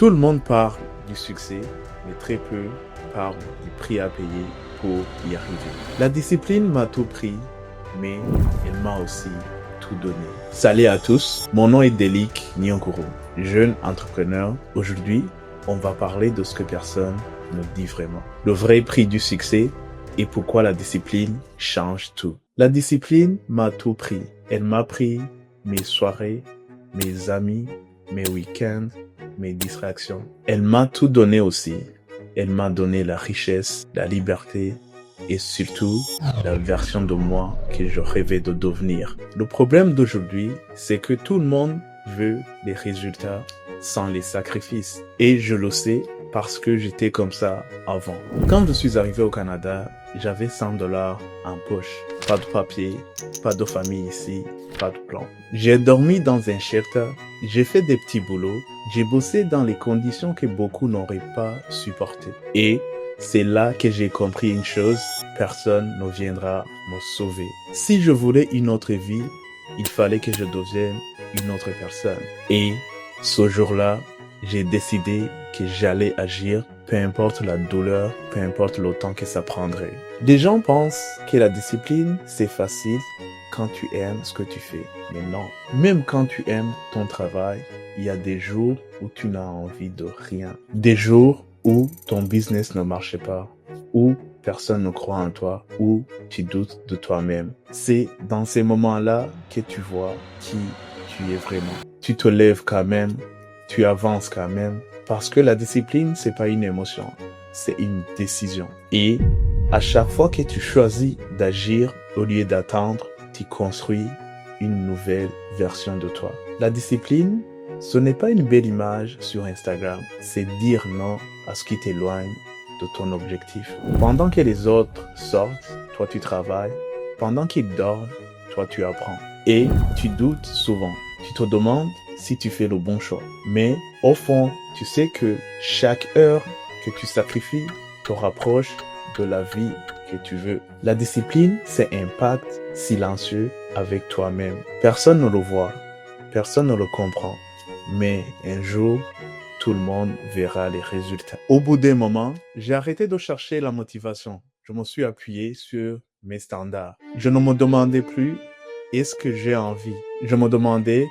Tout le monde parle du succès, mais très peu parlent du prix à payer pour y arriver. La discipline m'a tout pris, mais elle m'a aussi tout donné. Salut à tous, mon nom est Delik Nyonkoro, jeune entrepreneur. Aujourd'hui, on va parler de ce que personne ne dit vraiment. Le vrai prix du succès et pourquoi la discipline change tout. La discipline m'a tout pris. Elle m'a pris mes soirées, mes amis, mes week-ends, mes distractions. Elle m'a tout donné aussi. Elle m'a donné la richesse, la liberté et surtout la version de moi que je rêvais de devenir. Le problème d'aujourd'hui, c'est que tout le monde veut des résultats sans les sacrifices. Et je le sais parce que j'étais comme ça avant. Quand je suis arrivé au Canada, j'avais 100 $ en poche. Pas de papier, pas de famille ici, pas de plan. J'ai dormi dans un shelter, j'ai fait des petits boulots, j'ai bossé dans les conditions que beaucoup n'auraient pas supportées. Et c'est là que j'ai compris une chose, personne ne viendra me sauver. Si je voulais une autre vie, il fallait que je devienne une autre personne. Et ce jour-là, j'ai décidé que j'allais agir, peu importe la douleur, peu importe le temps que ça prendrait. Des gens pensent que la discipline, c'est facile quand tu aimes ce que tu fais. Mais non, même quand tu aimes ton travail, il y a des jours où tu n'as envie de rien. Des jours où ton business ne marche pas, où personne ne croit en toi, où tu doutes de toi-même. C'est dans ces moments-là que tu vois qui tu es vraiment. Tu te lèves quand même, tu avances quand même, parce que la discipline, c'est pas une émotion, c'est une décision. Et à chaque fois que tu choisis d'agir au lieu d'attendre, tu construis une nouvelle version de toi. La discipline, ce n'est pas une belle image sur Instagram, c'est dire non à ce qui t'éloigne de ton objectif. Pendant que les autres sortent, toi tu travailles. Pendant qu'ils dorment, toi tu apprends. Et tu doutes souvent. Tu te demandes si tu fais le bon choix. Mais au fond, tu sais que chaque heure que tu sacrifies te rapproche de la vie que tu veux. La discipline, c'est un pacte silencieux avec toi-même. Personne ne le voit, personne ne le comprend. Mais un jour, tout le monde verra les résultats. Au bout d'un moment, j'ai arrêté de chercher la motivation. Je me suis appuyé sur mes standards. Je ne me demandais plus est-ce que j'ai envie. Je me demandais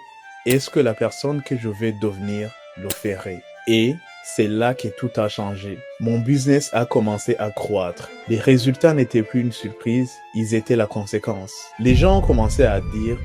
est-ce que la personne que je vais devenir le ferait. Et c'est là que tout a changé. Mon business a commencé à croître. Les résultats n'étaient plus une surprise, ils étaient la conséquence. Les gens ont commencé à dire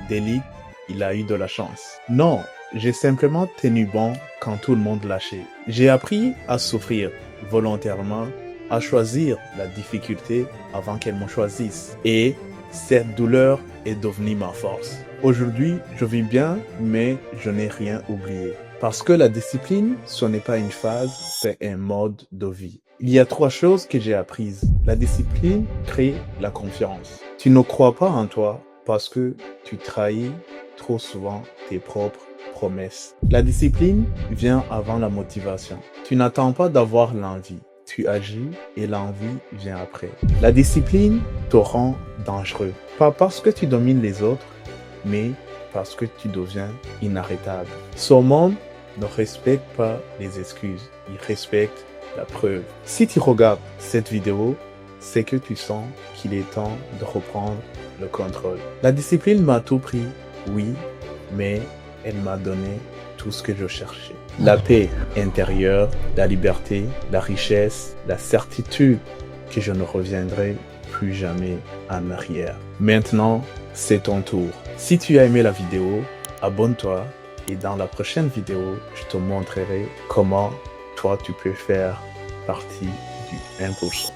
Delik, il a eu de la chance. Non, j'ai simplement tenu bon quand tout le monde lâchait. J'ai appris à souffrir volontairement, à choisir la difficulté avant qu'elle me choisisse. Et cette douleur est devenue ma force. Aujourd'hui, je vis bien, mais je n'ai rien oublié. Parce que la discipline, ce n'est pas une phase, c'est un mode de vie. Il y a 3 choses que j'ai apprises. La discipline crée la confiance. Tu ne crois pas en toi parce que tu trahis trop souvent tes propres promesses. La discipline vient avant la motivation. Tu n'attends pas d'avoir l'envie. Tu agis et l'envie vient après. La discipline te rend dangereux. Pas parce que tu domines les autres, mais parce que tu deviens inarrêtable. Ce monde ne respecte pas les excuses, il respecte la preuve. Si tu regardes cette vidéo, c'est que tu sens qu'il est temps de reprendre le contrôle. La discipline m'a tout pris, oui, mais elle m'a donné tout ce que je cherchais. La paix intérieure, la liberté, la richesse, la certitude que je ne reviendrai plus jamais en arrière. Maintenant, c'est ton tour. Si tu as aimé la vidéo, abonne-toi et dans la prochaine vidéo, je te montrerai comment toi tu peux faire partie du 1%.